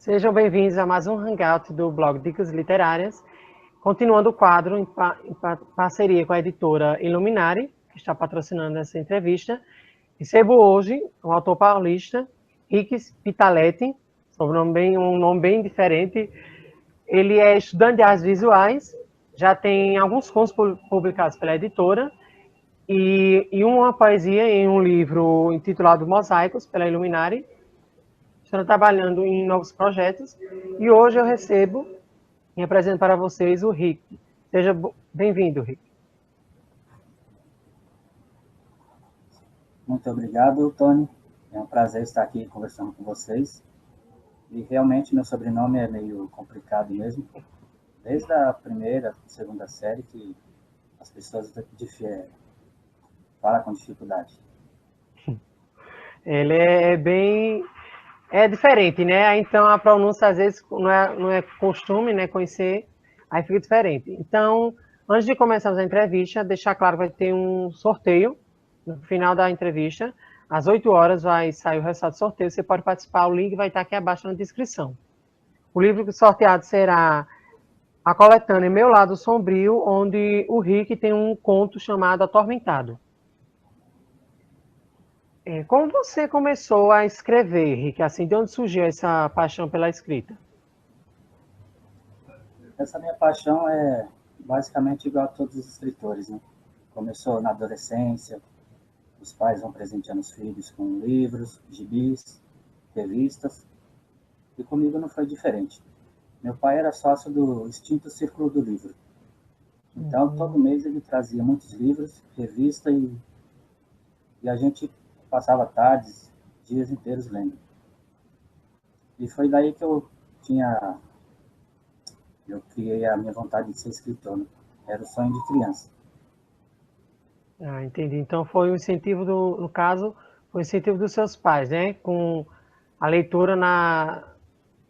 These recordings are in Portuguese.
Sejam bem-vindos a mais um Hangout do blog Dicas Literárias, continuando o quadro em parceria com a editora Iluminari, que está patrocinando essa entrevista. Recebo hoje um autor paulista, Rick Pitaletti, um nome bem diferente. Ele é estudante de artes visuais, já tem alguns contos publicados pela editora e uma poesia em um livro intitulado Mosaicos, pela Iluminari. Estou trabalhando em novos projetos e hoje eu recebo e apresento para vocês o Rick. Seja bem-vindo, Rick. Muito obrigado, Tony. É um prazer estar aqui conversando com vocês. E realmente meu sobrenome é meio complicado mesmo. Desde a primeira, segunda série que as pessoas falam com dificuldade. Ele é bem... É diferente, né? Então a pronúncia às vezes não é costume, né? Conhecer, aí fica diferente. Então, antes de começarmos a entrevista, deixar claro que vai ter um sorteio no final da entrevista. Às 8 horas vai sair o resultado do sorteio. Você pode participar, o link vai estar aqui abaixo na descrição. O livro sorteado será a coletânea Meu Lado Sombrio, onde o Rick tem um conto chamado Atormentado. Como você começou a escrever, Rick? Assim, de onde surgiu essa paixão pela escrita? Essa minha paixão é basicamente igual a todos os escritores, né? Começou na adolescência, os pais vão presenteando os filhos com livros, gibis, revistas, e comigo não foi diferente. Meu pai era sócio do extinto Círculo do Livro. Então, todo mês ele trazia muitos livros, revista, e a gente passava tardes, dias inteiros lendo. E foi daí que eu criei a minha vontade de ser escritor, né? Era o sonho de criança. Ah, entendi. Então foi o incentivo no caso, foi o incentivo dos seus pais, né? Com a leitura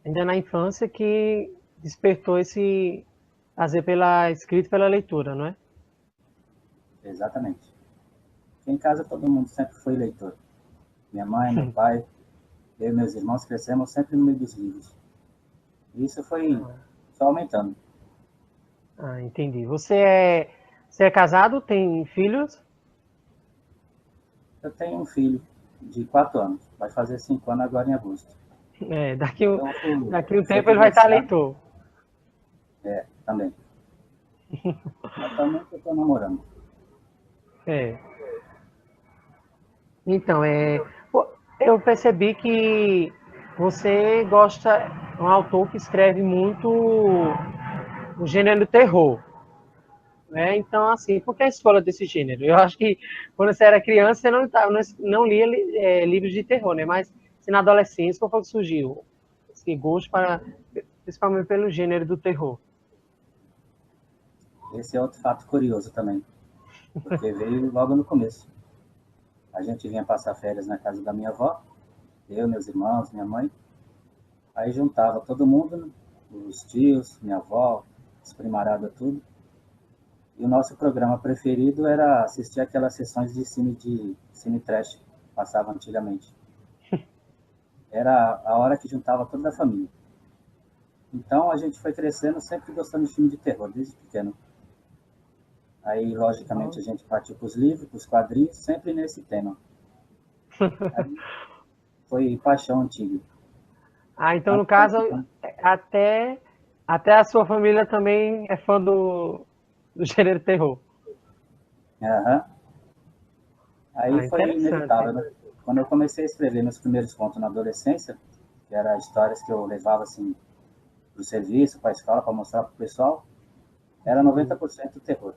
ainda na infância que despertou esse prazer pela escrita e pela leitura, não é? Exatamente. Em casa todo mundo sempre foi leitor. Minha mãe, meu pai, eu e meus irmãos crescemos sempre no meio dos livros. E isso foi só aumentando. Ah, entendi. Você é casado? Tem filhos? Eu tenho um filho de 4 anos, vai fazer 5 anos agora em agosto. É, Então, daqui um se tempo ele vai estar conversar, leitor. também. Atualmente eu estou namorando. É. Então, eu percebi que você gosta, é um autor que escreve muito o gênero terror, né? Então, assim, por que a escolha desse gênero? Eu acho que quando você era criança, você não lia livros de terror, né? Mas se na adolescência, qual foi que surgiu esse gosto principalmente pelo gênero do terror? Esse é outro fato curioso também, porque veio logo no começo. A gente vinha passar férias na casa da minha avó, eu, meus irmãos, minha mãe. Aí juntava todo mundo, os tios, minha avó, os primaradas, tudo. E o nosso programa preferido era assistir aquelas sessões de cine trash que passava antigamente. Era a hora que juntava toda a família. Então a gente foi crescendo sempre gostando de filme de terror, desde pequeno. Aí, logicamente, a gente partiu para os livros, para os quadrinhos, sempre nesse tema. Aí foi paixão antiga. Ah, então no Tanto é caso, que, até, até a sua família também é fã do gênero terror. aham. Aí Ah, foi interessante. inevitável, né? Quando eu comecei a escrever meus primeiros contos na adolescência, que eram histórias que eu levava assim para o serviço, para a escola, para mostrar para o pessoal, era 90% terror.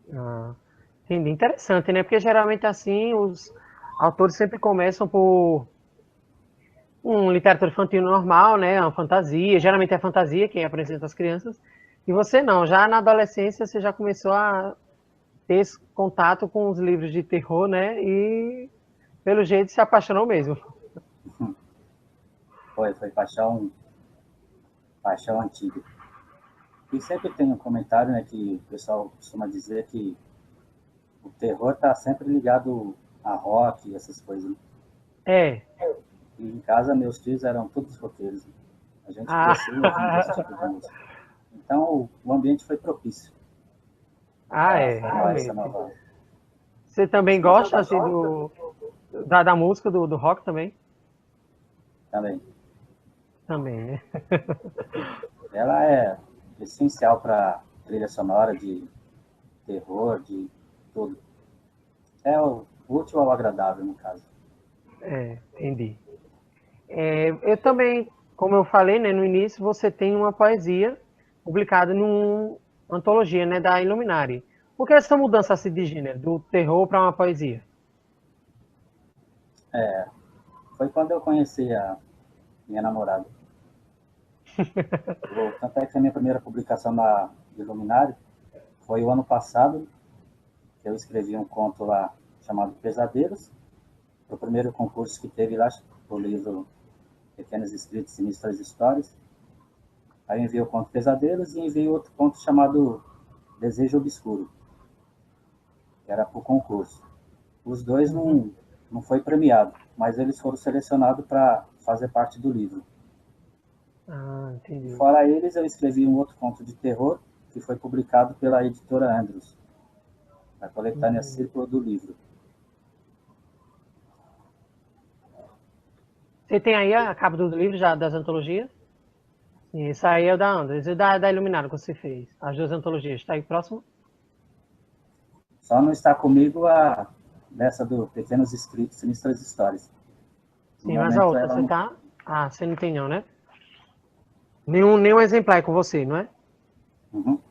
Ah, entendi. Interessante, né? Porque geralmente assim os autores sempre começam por um literatura infantil normal, né? Uma fantasia. Geralmente é fantasia quem apresenta às crianças. E você não. Já na adolescência você já começou a ter esse contato com os livros de terror, né? E pelo jeito se apaixonou mesmo. Foi paixão antiga. E sempre tem um comentário, né, que o pessoal costuma dizer que o terror está sempre ligado a rock e essas coisas, né? É. E em casa, meus tios eram todos roqueiros. A gente Ah, cresceu ouvindo esse tipo de música. Então, o ambiente foi propício ah, para é, formar essa realmente. nova Você também gosta expressividade assim da música do rock também? também. Também, né? Ela é essencial para trilha sonora de terror, de tudo. É o útil ao agradável, no caso. É, entendi. Eu também, como eu falei, né, no início, você tem uma poesia publicada numa antologia, né, da Illuminati. Por que essa mudança assim, de gênero, do terror para uma poesia? Foi quando eu conheci a minha namorada. Tanto é que a minha primeira publicação na Illuminati foi o ano passado, que eu escrevi um conto lá chamado Pesadelos, o primeiro concurso que teve lá, o livro Pequenos Escritos, Sinistras Histórias. Aí eu enviei o conto Pesadelos e enviei outro conto chamado Desejo Obscuro, que era para o concurso. Os dois Uhum. não foi premiado, mas eles foram selecionados para fazer parte do livro. Ah, E entendi. fora eles, eu escrevi um outro conto de terror, que foi publicado pela editora Andros, a coletânea Hum. Círculo do Livro. Você tem aí a capa do livro já das antologias? Sim, isso aí é o da Andres e da Iluminado que você fez. As duas antologias. Está aí próximo? Só não está comigo dessa do Pequenos Escritos, Sinistras Histórias. No Sim, mas a momento outra ela você não. tá. Ah, você não tem não, né? Nenhum exemplar é com você, não é? Uhum.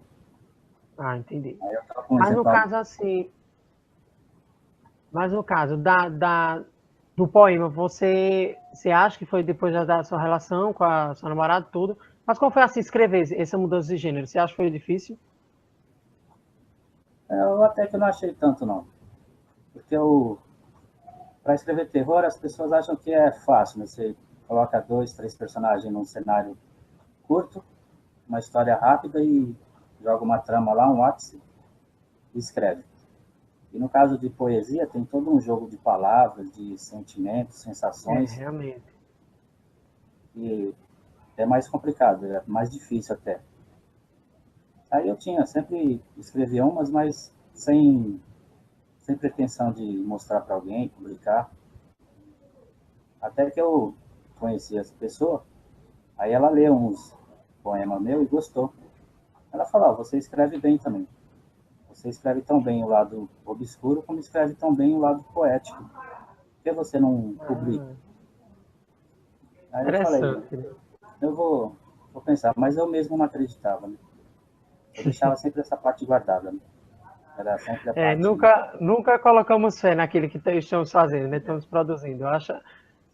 Ah, entendi. Aí eu estava com um Mas no exemplar. caso assim, mas no caso do poema, você acha que foi depois da sua relação com a sua namorada, tudo? Mas como foi assim escrever essa mudança de gênero? Você acha que foi difícil? Eu até que não achei tanto, não. Porque para escrever terror, as pessoas acham que é fácil, né? Você coloca dois, três personagens num cenário curto, uma história rápida e joga uma trama lá, um ápice e escreve. E no caso de poesia, tem todo um jogo de palavras, de sentimentos, É, sensações, realmente. e é mais complicado, é mais difícil até. Aí eu sempre escrevia umas, mas sem pretensão de mostrar para alguém, publicar. Até que eu conheci essa pessoa, aí ela leu uns poemas meu e gostou. Ela falou: oh, você escreve bem também. Você escreve tão bem o lado obscuro como escreve tão bem o lado poético. Por que você não publica? Ah, Aí eu falei: interessante, né? vou pensar, mas eu mesmo não acreditava. Né? Eu deixava sempre essa parte guardada. Né? Era sempre a É, parte. nunca colocamos fé naquilo que estamos fazendo, né? Estamos produzindo.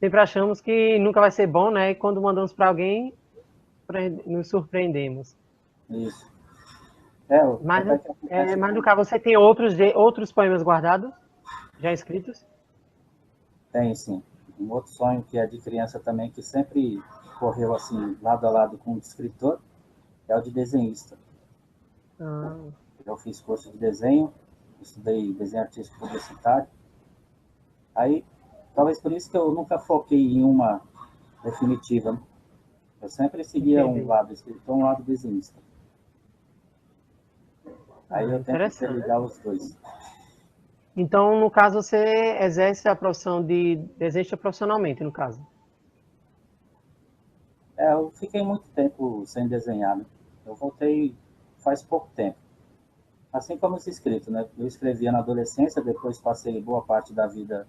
Sempre achamos que nunca vai ser bom, né? E quando mandamos para alguém, nos surpreendemos. Isso. Mas, Até que acontece mas no que caso, você tem outros poemas guardados, já escritos? tem, sim. Um outro sonho que é de criança também, que sempre correu assim, lado a lado com o de escritor, é o de desenhista. Ah, Eu fiz curso de desenho, estudei desenho artístico publicitário. Aí, talvez por isso que eu nunca foquei em uma definitiva. Né? Eu sempre seguia um entendi. lado escritor, um lado desenhista. Aí Ah, eu tento interessante. interligar os dois. Então, no caso, você exerce a profissão de desenhista profissionalmente, no caso. Eu fiquei muito tempo sem desenhar. Né? Eu voltei faz pouco tempo. Assim como os escritos, né? Eu escrevia na adolescência, depois passei boa parte da vida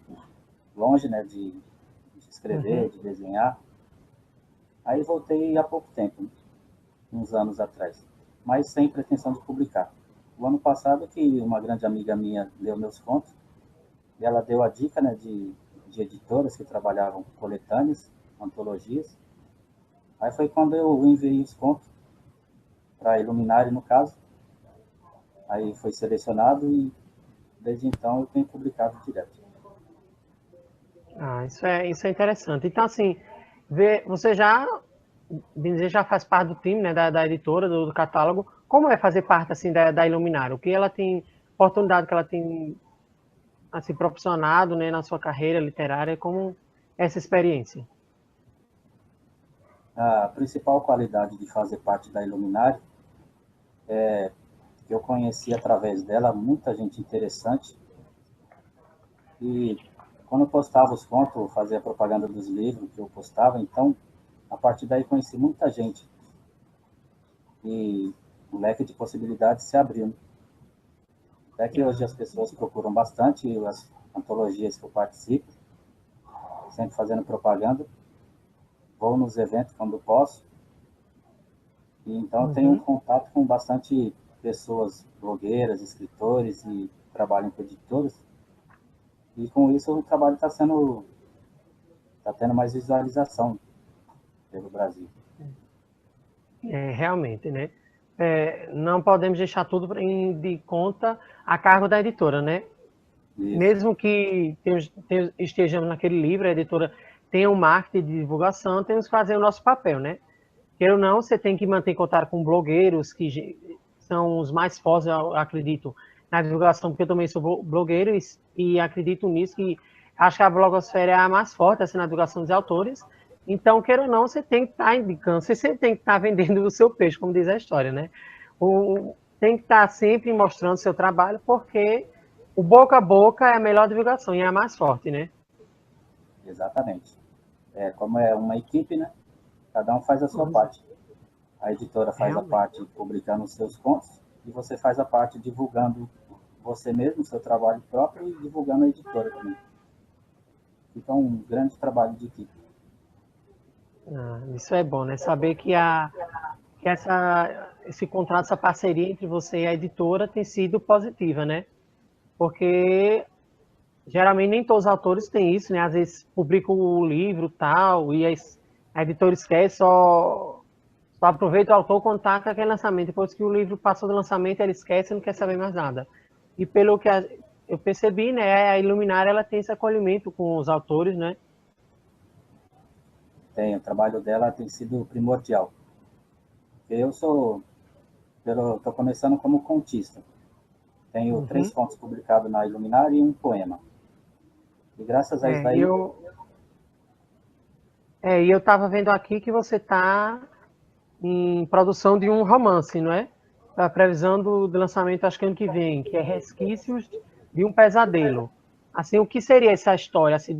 longe, né? De escrever, Uhum. de desenhar. Aí voltei há pouco tempo, uns anos atrás, mas sem pretensão de publicar. O ano passado que uma grande amiga minha leu meus contos, e ela deu a dica, né? De editoras que trabalhavam com coletâneas, antologias. Aí foi quando eu enviei os contos para a Iluminari, no caso. Aí foi selecionado e desde então eu tenho publicado direto. Ah, isso é interessante. Então, assim, você bem dizer, já faz parte do time, né, da editora, do catálogo. Como é fazer parte, assim, da Iluminar? O que ela tem, oportunidade que ela tem, assim, proporcionado, né, na sua carreira literária, como essa experiência? A principal qualidade de fazer parte da Iluminari é que eu conheci através dela muita gente interessante e quando eu postava os contos, fazia propaganda dos livros que eu postava, então a partir daí conheci muita gente e o leque de possibilidades se abriu. Até que hoje as pessoas procuram bastante as antologias que eu participo, sempre fazendo propaganda, vou nos eventos quando posso, e então eu tenho um contato com bastante pessoas blogueiras, escritores e trabalham com editoras, e com isso o trabalho está tendo mais visualização pelo Brasil. Realmente, né? Não podemos deixar tudo de conta a cargo da editora, né? Isso, Mesmo que estejamos naquele livro, a editora tenha um marketing de divulgação, temos que fazer o nosso papel, né? Queira ou não, você tem que manter contato com blogueiros, que são os mais fortes, eu acredito, na divulgação, porque eu também sou blogueiro e acredito nisso, que acho que a blogosfera é a mais forte assim, na divulgação dos autores. Então, queira ou não, você tem que estar indicando, você sempre tem que estar vendendo o seu peixe, como diz a história, né? Tem que estar sempre mostrando o seu trabalho, porque o boca a boca é a melhor divulgação e é a mais forte, né? exatamente. Como é uma equipe, né? Cada um faz a sua parte. A editora faz a Realmente. parte publicando os seus contos e você faz a parte divulgando você mesmo, o seu trabalho próprio e divulgando a editora também. Fica um grande trabalho de equipe. Isso é bom, né? Saber que esse contrato, essa parceria entre você e a editora tem sido positiva, né? Porque geralmente nem todos os autores têm isso, né? Às vezes publicam o livro tal, e a editora esquece, só aproveita o autor quando tá com aquele lançamento. Depois que o livro passou do lançamento, ele esquece e não quer saber mais nada. E pelo que eu percebi, né? A Iluminar ela tem esse acolhimento com os autores, né? O trabalho dela tem sido primordial. Eu estou começando como contista. Tenho 3 Uhum. contos publicados na Iluminar e um poema. E graças a isso É, daí, e eu estava vendo aqui que você está em produção de um romance, não é? A previsão do lançamento, acho que ano que vem, que é Resquícios de um Pesadelo. Assim, o que seria essa história? Assim,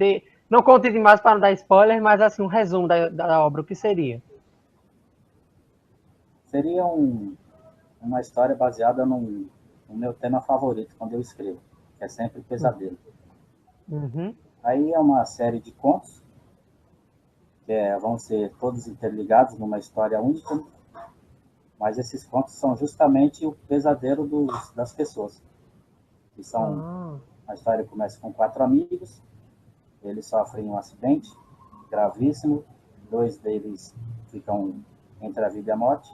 não conte demais para não dar spoiler, mas assim, um resumo da obra, o que seria? seria uma história baseada no meu tema favorito quando eu escrevo, que é sempre pesadelo. Uhum. Aí é uma série de contos, vão ser todos interligados numa história única, mas esses contos são justamente o pesadelo das pessoas. Que são, Ah, a história começa com 4 amigos, eles sofrem um acidente gravíssimo, 2 deles ficam entre a vida e a morte.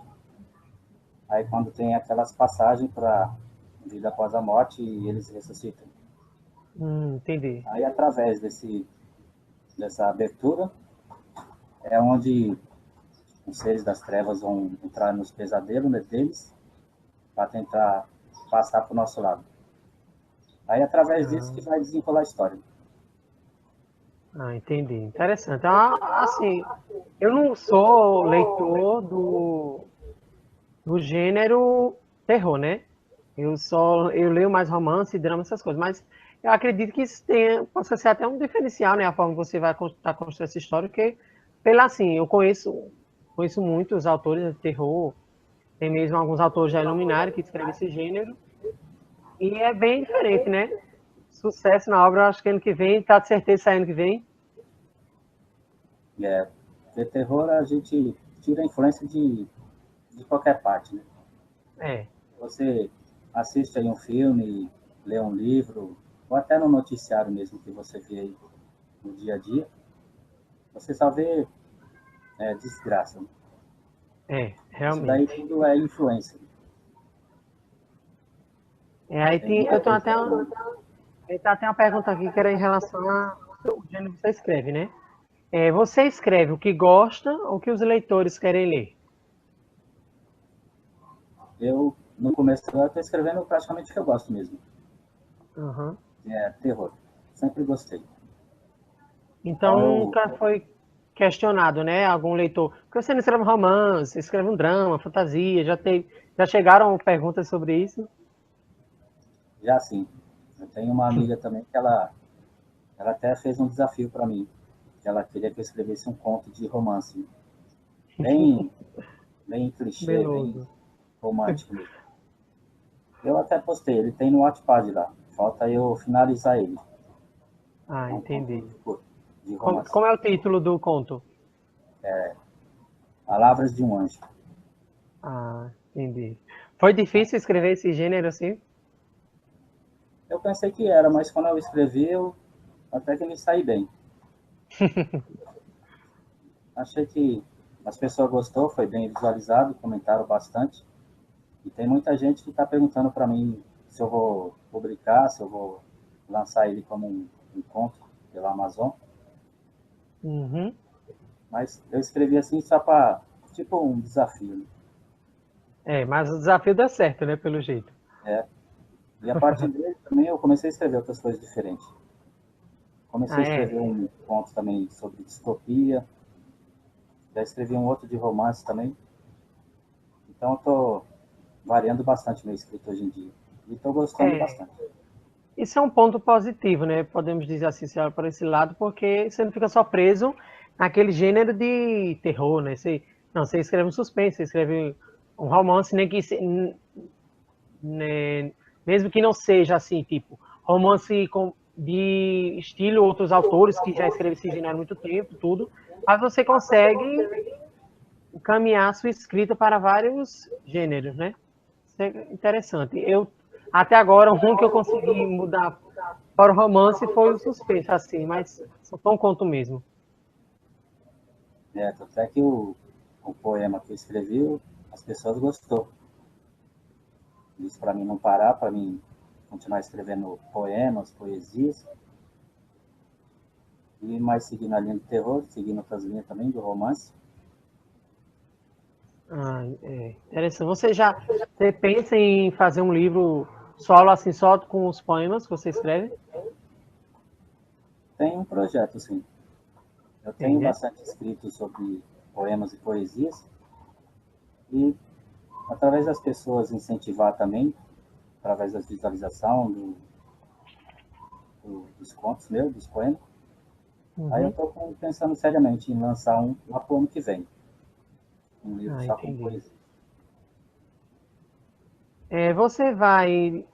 Aí quando tem aquelas passagens para vida após a morte, eles ressuscitam. entendi. Aí através dessa abertura é onde os seres das trevas vão entrar nos pesadelos deles para tentar passar para o nosso lado. Aí através disso que Ah, vai desenrolar a história. entendi. Interessante. Assim, eu não sou leitor do gênero terror, né? Eu leio mais romance, drama, essas coisas, mas eu acredito que isso possa ser até um diferencial, né? A forma que você vai estar construindo essa história, porque, pela assim, eu conheço muitos autores de terror, tem mesmo alguns autores já Illuminati que escrevem esse gênero, e é bem diferente, né? Sucesso na obra, acho que ano que vem, tá de certeza sai ano que vem. Porque terror a gente tira a influência de qualquer parte, né? É, Você assiste aí um filme, lê um livro, ou até no noticiário mesmo que você vê aí no dia a dia, você só vê desgraça. Né? Isso daí realmente. tudo é influência. Aí Tem muita eu tenho coisa até uma pergunta aqui que era em relação ao gênero que você escreve, né? Você escreve o que gosta ou o que os leitores querem ler? Eu, no começo, eu estou escrevendo praticamente o que eu gosto mesmo, Uhum. que é terror. Sempre gostei. Então Então, nunca foi questionado, né? Algum leitor, por que você não escreve um romance, escreve um drama, fantasia? Já chegaram perguntas sobre isso? Já sim, eu tenho uma amiga também que ela até fez um desafio para mim, que ela queria que eu escrevesse um conto de romance, bem, bem clichê, bem Meloso. romântico mesmo. Eu até postei, ele tem no Wattpad lá, falta eu finalizar ele. Ah, É um conto entendi. curto, de Como, romance. como é o título do conto? Palavras de um Anjo. Ah, entendi. Foi difícil escrever esse gênero assim? Eu pensei que era, mas quando eu escrevi, eu até que me saí bem. Achei que as pessoas gostou, foi bem visualizado, comentaram bastante. E tem muita gente que está perguntando para mim se eu vou publicar, se eu vou lançar ele como um conto pela Amazon. Uhum. Mas eu escrevi assim só para, tipo, um desafio. Né? É, mas o desafio deu certo, né? Pelo jeito. É. E a partir dele também eu comecei a escrever outras coisas diferentes. Comecei Ah, a escrever é. um conto também sobre distopia. Já escrevi um outro de romance também. Então eu estou variando bastante meu escrito hoje em dia. E estou gostando É. bastante. Isso é um ponto positivo, né? Podemos dizer assim, se olha por esse lado, porque você não fica só preso naquele gênero de terror, né? Você escreve um suspense, você escreve um romance, nem que né, mesmo que não seja assim, tipo, de estilo outros autores que já escrevem esse gênero há muito tempo, tudo, mas você consegue encaminhar a sua escrita para vários gêneros, né? Isso é interessante. Até agora, um que eu consegui mudar para o romance foi o suspense, assim, mas só foi um conto mesmo. Até que o poema que eu escrevi, as pessoas gostou. Disse para mim não parar, para mim continuar escrevendo poemas, poesias. E mais seguindo a linha do terror, seguindo outras linhas também do romance. Ah, interessante. Você pensa em fazer um livro solo, assim, só com os poemas que você escreve? Tem um projeto, sim. Eu Tem, tenho né? bastante escrito sobre poemas e poesias. E através das pessoas incentivar também, através da visualização dos contos meus, dos poemas. Aí eu Uhum. estou pensando seriamente em lançar um lá para o ano que vem. Um livro Ah, só com entendi. poesia. Você vai,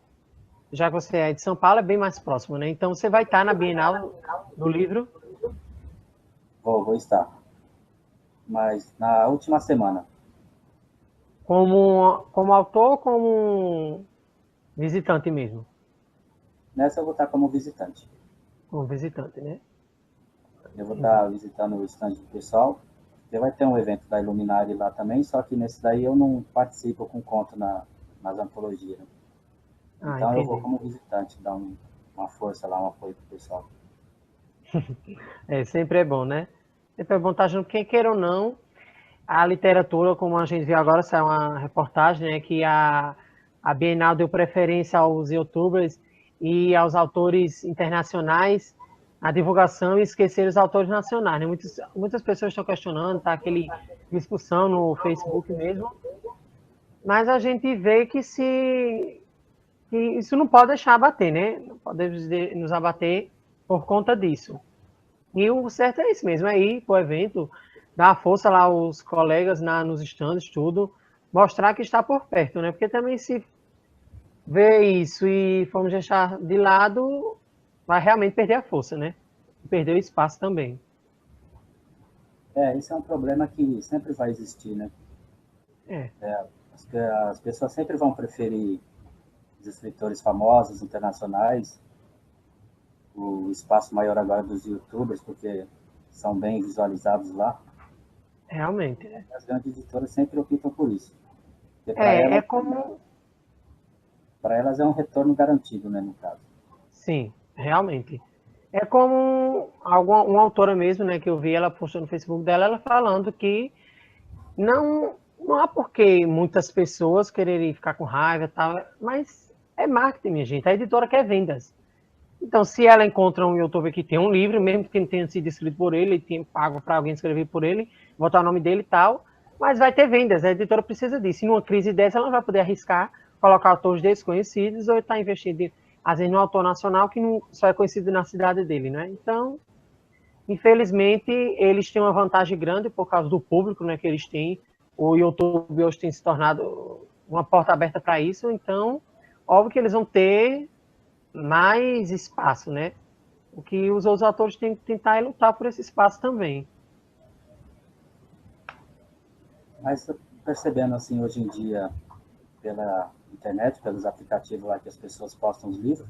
já que você é de São Paulo, é bem mais próximo, né? Então você vai estar na Bienal do livro Vou estar. Mas na última semana. como autor ou como visitante mesmo? Nessa eu vou estar como visitante. Como visitante, né? Eu vou estar Entendi. visitando o stand do pessoal. E vai ter um evento da Iluminari lá também, só que nesse daí eu não participo com conto nas antologias. Né? Ah, Então eu vou entendi. como visitante, dar uma força lá, um apoio pro pessoal. Sempre é bom, né? Sempre é bom estar junto, porque queira ou não, a literatura, como a gente viu agora, saiu uma reportagem, né, que a Bienal deu preferência aos youtubers e aos autores internacionais na divulgação e esquecer os autores nacionais, né? Muitas pessoas estão questionando, tá aquele discussão no Facebook mesmo, mas a gente vê que isso não pode deixar abater, né? Não pode nos abater por conta disso. E o certo é isso mesmo, é ir para o evento, dar força lá aos colegas nos stands, tudo, mostrar que está por perto, né? Porque também se vê isso e formos deixar de lado, vai realmente perder a força, né? Perder o espaço também. Esse é um problema que sempre vai existir, né? É, As pessoas sempre vão preferir os escritores famosos, internacionais, o espaço maior agora dos youtubers, porque são bem visualizados lá. realmente. As grandes editoras sempre optam por isso. Porque É como. para elas é um retorno garantido, né, no caso. Sim, realmente. É como uma autora mesmo, né, que eu vi ela postando no Facebook dela, ela falando que não há por que muitas pessoas quererem ficar com raiva e tal, mas é marketing, minha gente. A editora quer vendas. Então, se ela encontra um youtuber que tem um livro, mesmo que não tenha sido escrito por ele tenha pago para alguém escrever por ele, botar o nome dele e tal, mas vai ter vendas, a editora precisa disso. E numa crise dessa, ela não vai poder arriscar colocar autores desconhecidos ou estar investindo, às vezes, no autor nacional que não só é conhecido na cidade dele, né? Então, infelizmente, eles têm uma vantagem grande por causa do público, né, que eles têm. O YouTube hoje tem se tornado uma porta aberta para isso, então, óbvio que eles vão ter mais espaço, né? O que os outros atores têm que tentar é lutar por esse espaço também. Mas percebendo assim, hoje em dia, pela internet, pelos aplicativos lá que as pessoas postam os livros,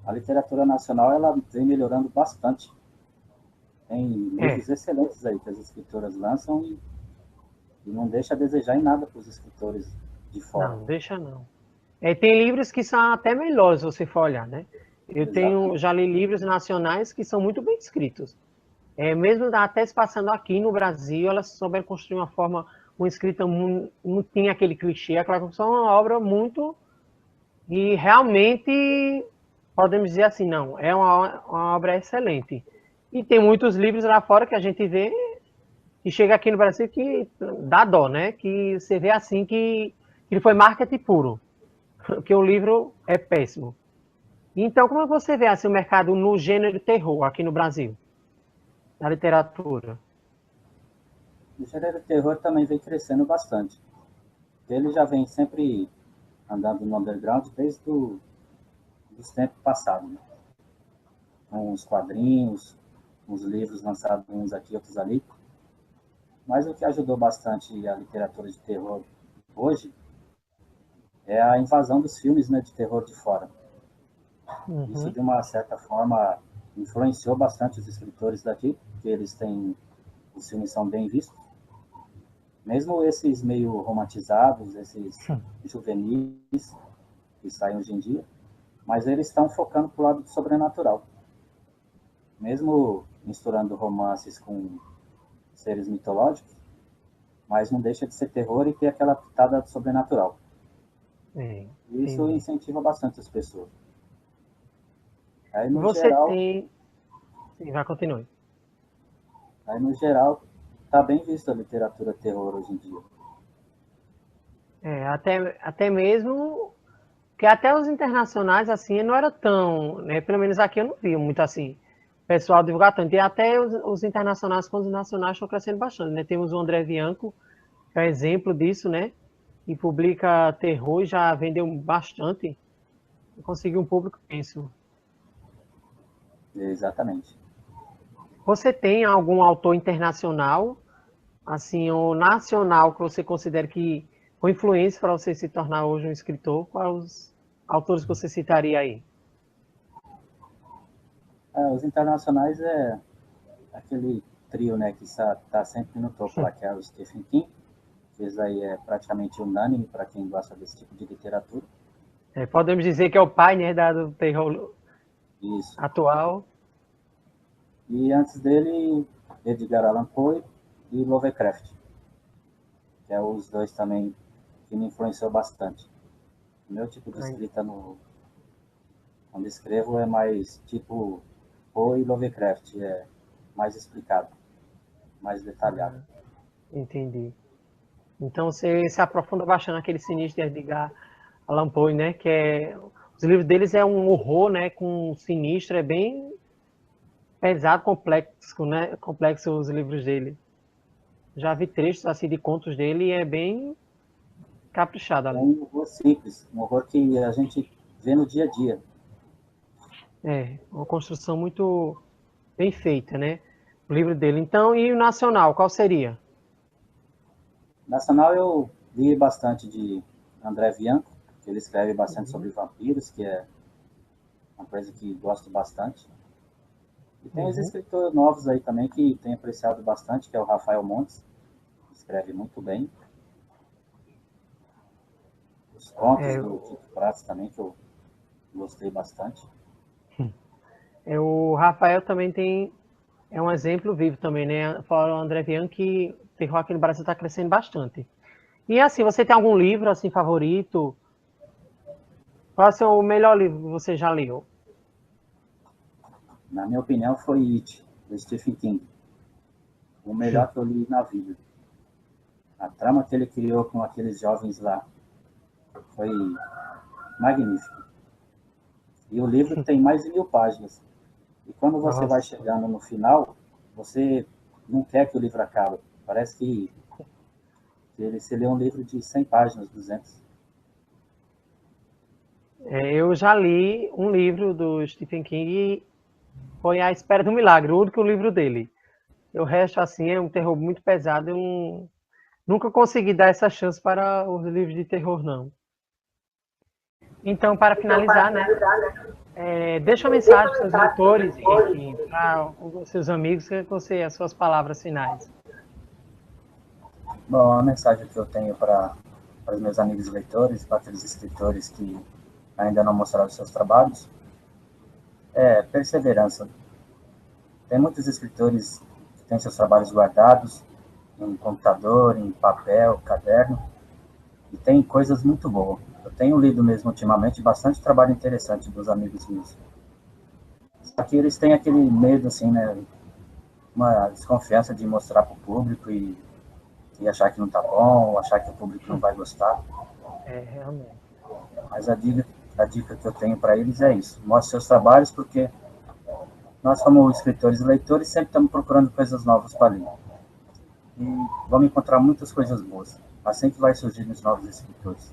a literatura nacional ela vem melhorando bastante. Tem livros excelentes aí que as escritoras lançam e não deixa a desejar em nada para os escritores de fora. Não, deixa não. Tem livros que são até melhores, se você for olhar, né? Já li livros nacionais que são muito bem escritos. Mesmo até se passando aqui no Brasil, elas souberam construir uma escrita, não tinha aquele clichê, aquela construção, uma obra muito... E realmente, podemos dizer assim, não, é uma obra excelente. E tem muitos livros lá fora que a gente vê e chega aqui no Brasil que dá dó, né? Que você vê assim que ele foi marketing puro, que o livro é péssimo. Então, como você vê assim, o mercado no gênero terror aqui no Brasil, na literatura? O gênero terror também vem crescendo bastante. Ele já vem sempre andando no underground desde os tempos passados, né? Com os quadrinhos, uns livros lançados uns aqui, outros ali. Mas o que ajudou bastante a literatura de terror hoje é a invasão dos filmes, né, de terror de fora. Uhum. Isso, de uma certa forma, influenciou bastante os escritores daqui, porque os filmes são bem vistos. Mesmo esses meio romantizados, esses juvenis que saem hoje em dia, mas eles estão focando para o lado do sobrenatural. Mesmo misturando romances com seres mitológicos, mas não deixa de ser terror e ter aquela pitada sobrenatural. Isso incentiva bastante as pessoas. Aí, no geral, tem... Sim, vai, continue. Aí, no geral, está bem visto a literatura terror hoje em dia. Até mesmo que até os internacionais, assim, não era tão, né? Pelo menos aqui eu não vi muito assim, pessoal divulgar tanto. E até os internacionais com os nacionais estão crescendo bastante, né? Temos o André Bianco, que é exemplo disso, né? E publica terror e já vendeu bastante. E conseguiu um público imenso. Exatamente. Você tem algum autor internacional, assim, ou nacional, que você considera que foi influência para você se tornar hoje um escritor? Quais os autores que você citaria aí? Os internacionais é aquele trio, né, que está sempre no topo lá, que é o Stephen King, que isso aí é praticamente unânime para quem gosta desse tipo de literatura. Podemos dizer que é o pai, né, do terror Isso. atual. E antes dele, Edgar Allan Poe e Lovecraft, que é os dois também que me influenciou bastante. O meu tipo de escrita quando escrevo é mais tipo Poe e Lovecraft, é mais explicado, mais detalhado. Entendi. Então você se aprofunda bastante naquele sinistro de Edgar Allan Poe, né? Os livros deles é um horror, né? Com sinistro, é bem pesado, complexo, né? Complexo os livros dele. Já vi trechos assim de contos dele e é bem caprichado ali. É um horror simples, um horror que a gente vê no dia a dia. Uma construção muito bem feita, né? O livro dele. Então, e o nacional, qual seria? Nacional eu li bastante de André Bianco, que ele escreve bastante sobre vampiros, que é uma coisa que gosto bastante. E tem os escritores novos aí também que tenho apreciado bastante, que é o Rafael Montes, que escreve muito bem. Os contos do Tito Prats também, que eu gostei bastante. O Rafael também é um exemplo vivo também, né? Fora o André Bianchi, que o terror aqui no Brasil está crescendo bastante. E assim, você tem algum livro assim favorito? Qual é o seu melhor livro que você já leu? Na minha opinião, foi It, do Stephen King. O melhor que eu li na vida. A trama que ele criou com aqueles jovens lá foi magnífico. E o livro tem mais de 1000 páginas. E quando você vai chegando no final, você não quer que o livro acabe. Parece que você lê um livro de 100 páginas, 200. Eu já li um livro do Stephen King, foi A Espera do Milagre, o único livro dele. O resto, assim, é um terror muito pesado. Eu nunca consegui dar essa chance para os livros de terror, não. Então, para finalizar, né? Deixa uma mensagem para os seus leitores, Henrique, para os seus amigos, que você as suas palavras finais. Bom, a mensagem que eu tenho para os meus amigos leitores, para aqueles escritores que ainda não mostraram seus trabalhos, é perseverança. Tem muitos escritores que têm seus trabalhos guardados em computador, em papel, caderno, e tem coisas muito boas. Eu tenho lido mesmo ultimamente bastante trabalho interessante dos amigos meus. Só que eles têm aquele medo, assim, né? Uma desconfiança de mostrar para o público e achar que não está bom, ou achar que o público não vai gostar. Realmente. Mas a dica que eu tenho para eles é isso. Mostre seus trabalhos, porque nós, como escritores e leitores, sempre estamos procurando coisas novas para ler. E vamos encontrar muitas coisas boas. Assim que vai surgir os novos escritores.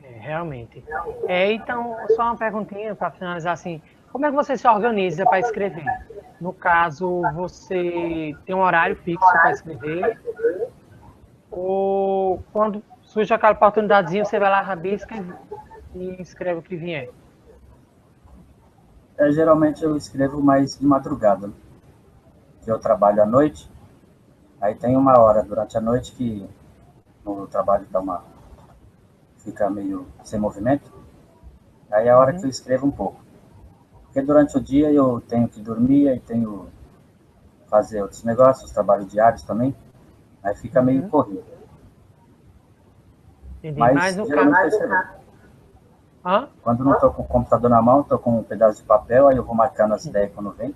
Realmente. Então, só uma perguntinha para finalizar assim. Como é que você se organiza para escrever? No caso, você tem um horário fixo para escrever? Ou quando surge aquela oportunidadezinha, você vai lá, rabisca e escreve o que vier? Geralmente eu escrevo mais de madrugada. Eu trabalho à noite, aí tem uma hora durante a noite que o trabalho fica meio sem movimento. Aí é a hora que eu escrevo um pouco. Porque durante o dia eu tenho que dormir, e tenho que fazer outros negócios, trabalhos diários também. Aí fica meio corrido. Entendi. Mas no geralmente caso... Quando não estou com o computador na mão, estou com um pedaço de papel, aí eu vou marcando as ideias quando vem.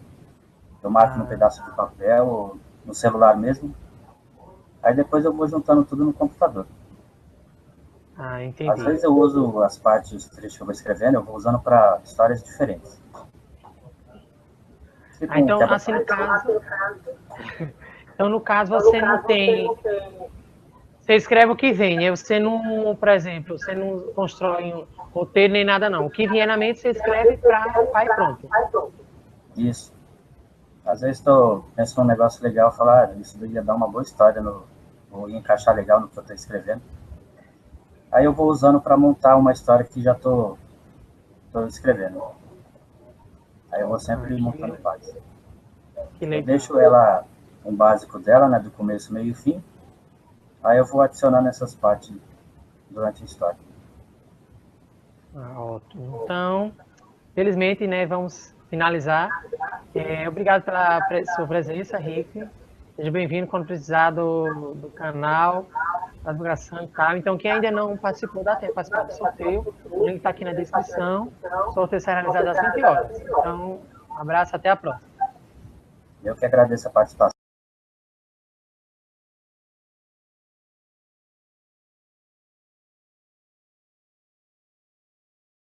Eu marco no pedaço de papel, ou no celular mesmo. Aí depois eu vou juntando tudo no computador. Entendi. Às vezes eu uso as partes, os trechos que eu vou escrevendo, eu vou usando para histórias diferentes. Então, assim, no caso, você não tem... Você escreve o que vem, né? Você não, por exemplo, você não constrói um roteiro nem nada, não. O que vier na mente, você escreve para e pronto. Isso. Às vezes penso num negócio legal, falar, isso ia dar uma boa história, ou ia encaixar legal no que eu estou escrevendo. Aí eu vou usando para montar uma história que já estou escrevendo. Aí eu vou sempre montando partes. Eu deixo ela, um básico dela, né, do começo, meio e fim. Aí eu vou adicionando essas partes durante a história. Ótimo. Então, felizmente, né, vamos finalizar. Obrigado pela sua presença, Rick. Seja bem-vindo quando precisar do canal, da divulgação e tal. Então, quem ainda não participou, dá tempo de participar do sorteio. O link está aqui na descrição. O sorteio será realizado às 20 horas. Então, um abraço, até a próxima. Eu que agradeço a participação.